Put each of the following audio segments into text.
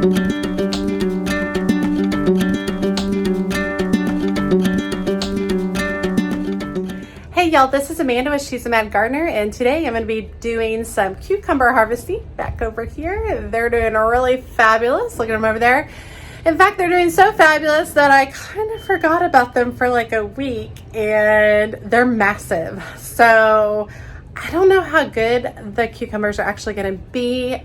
Hey y'all, this is Amanda with She's a Mad Gardener, and today I'm going to be doing some cucumber harvesting back over here. They're doing really fabulous. Look at them over there. In fact, they're doing so fabulous that I kind of forgot about them for like a week, and they're massive. So I don't know how good the cucumbers are actually going to be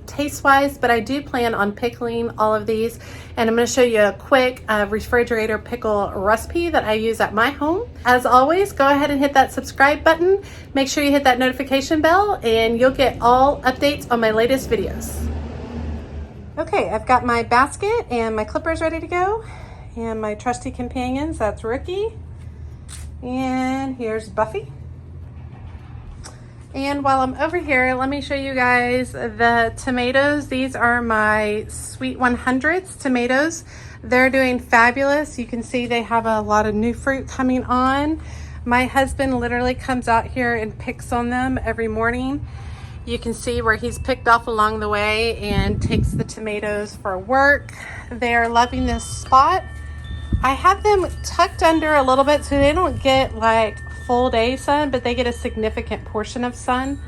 taste-wise, but I do plan on pickling all of these, and I'm going to show you a quick refrigerator pickle recipe that I use at my home. As always, go ahead and hit that subscribe button. Make sure you hit that notification bell, and you'll get all updates on my latest videos. Okay, I've got my basket and my clippers ready to go, and my trusty companions. That's Ricky, and here's Buffy. And while I'm over here, let me show you guys the tomatoes. These are my Sweet 100s tomatoes. They're doing fabulous. You can see they have a lot of new fruit coming on. My husband literally comes out here and picks on them every morning. You can see where he's picked off along the way and takes the tomatoes for work. They're loving this spot. I have them tucked under a little bit so they don't get like full day sun, but they get a significant portion of sun.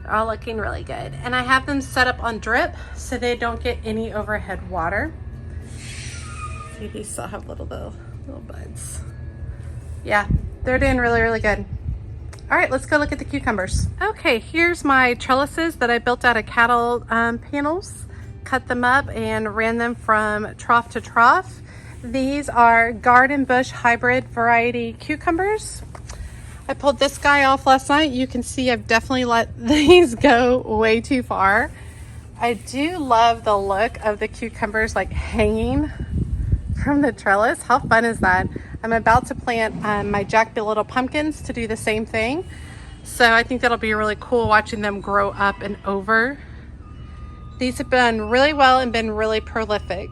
They're all looking really good. And I have them set up on drip so they don't get any overhead water. See, these still have little buds. Yeah, they're doing really good. All right, let's go look at the cucumbers. Okay, here's my trellises that I built out of cattle panels. Cut them up and ran them from trough to trough. These are garden bush hybrid variety cucumbers. I pulled this guy off last night. You can see I've definitely let these go way too far. I do love the look of the cucumbers like hanging from the trellis. How fun is that? I'm about to plant my Jack Be Little pumpkins to do the same thing. So I think that'll be really cool watching them grow up and over. These have done really well and been really prolific.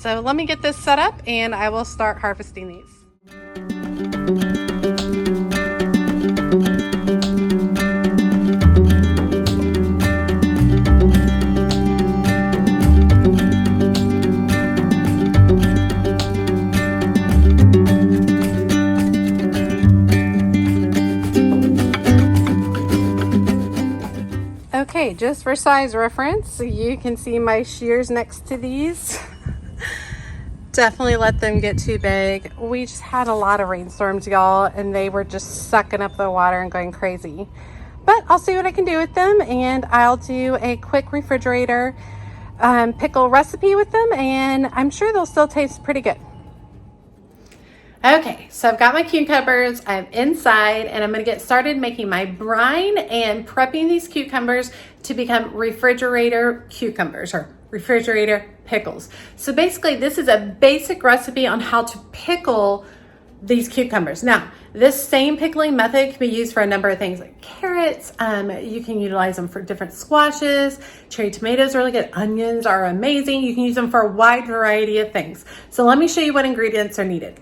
So let me get this set up and I will start harvesting these. Okay, just for size reference, you can see my shears next to these. Definitely let them get too big. We just had a lot of rainstorms, y'all, and they were just sucking up the water and going crazy. But I'll see what I can do with them, and I'll do a quick refrigerator pickle recipe with them, and I'm sure they'll still taste pretty good. Okay, so I've got my cucumbers, I'm inside, and I'm gonna get started making my brine and prepping these cucumbers to become refrigerator cucumbers or refrigerator pickles. So basically this is a basic recipe on how to pickle these cucumbers. Now, this same pickling method can be used for a number of things like carrots. You can utilize them for different squashes. Cherry tomatoes are really good. Onions are amazing. You can use them for a wide variety of things. So let me show you what ingredients are needed.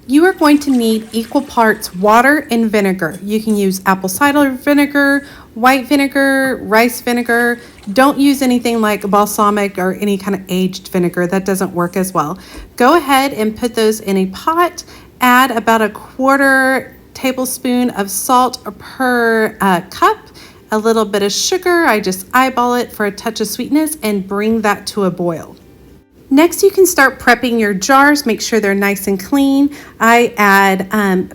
You are going to need equal parts water and vinegar. You can use apple cider vinegar, white vinegar, rice vinegar. Don't use anything like balsamic or any kind of aged vinegar. That doesn't work as well. Go ahead and put those in a pot. Add about a 1/4 tablespoon of salt per cup, a little bit of sugar. I just eyeball it for a touch of sweetness and bring that to a boil. Next, you can start prepping your jars. Make sure they're nice and clean. I add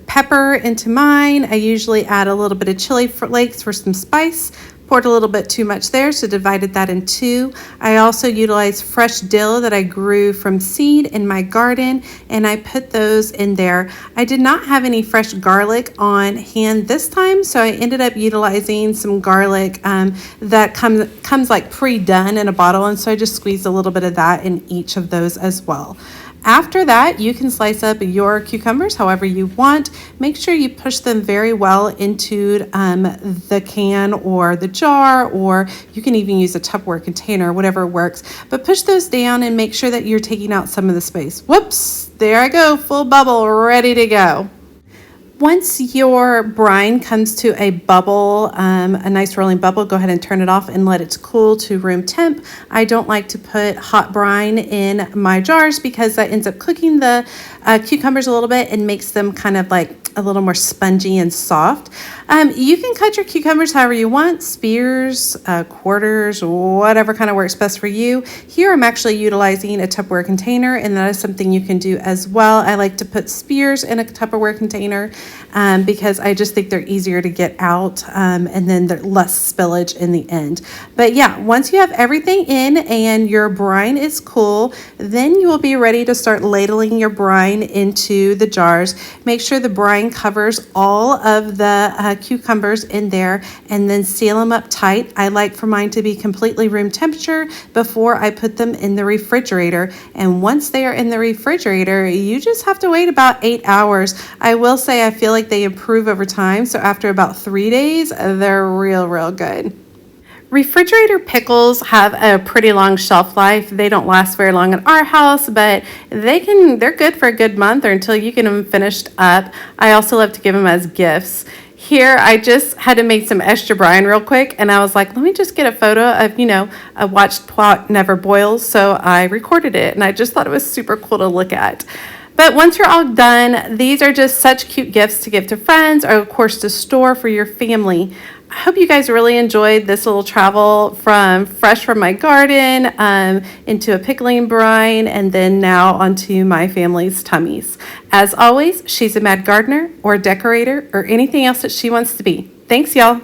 pepper into mine. I usually add a little bit of chili flakes for some spice. Poured a little bit too much there, so divided that in two. I also utilize fresh dill that I grew from seed in my garden, and I put those in there. I did not have any fresh garlic on hand this time, so I ended up utilizing some garlic that comes like pre-done in a bottle, and so I just squeezed a little bit of that in each of those as well. After that, you can slice up your cucumbers however you want. Make sure you push them very well into the can or the jar, or you can even use a Tupperware container, whatever works. But push those down and make sure that you're taking out some of the space. Whoops, there I go, full bubble, ready to go. Once your brine comes to a bubble, a nice rolling bubble, go ahead and turn it off and let it cool to room temp. I don't like to put hot brine in my jars because that ends up cooking the cucumbers a little bit and makes them kind of like a little more spongy and soft. You can cut your cucumbers however you want, spears, quarters, whatever kind of works best for you. Here I'm actually utilizing a Tupperware container, and that is something you can do as well. I like to put spears in a Tupperware container because I just think they're easier to get out, and then there's less spillage in the end. But yeah, once you have everything in and your brine is cool, then you will be ready to start ladling your brine into the jars. Make sure the brine covers all of the cucumbers in there, and then seal them up tight. I like for mine to be completely room temperature before I put them in the refrigerator. And once they are in the refrigerator, you just have to wait about 8 hours. I will say I feel like they improve over time. So after about 3 days, they're real good. Refrigerator pickles have a pretty long shelf life. They don't last very long at our house, but they're good for a good month or until you get them finished up. I also love to give them as gifts. Here, I just had to make some extra brine real quick, and I was like, let me just get a photo of, a watched pot never boils. So I recorded it, and I just thought it was super cool to look at. But once you're all done, these are just such cute gifts to give to friends or, of course, to store for your family. I hope you guys really enjoyed this little travel from fresh from my garden into a pickling brine and then now onto my family's tummies. As always, she's a mad gardener or decorator or anything else that she wants to be. Thanks, y'all.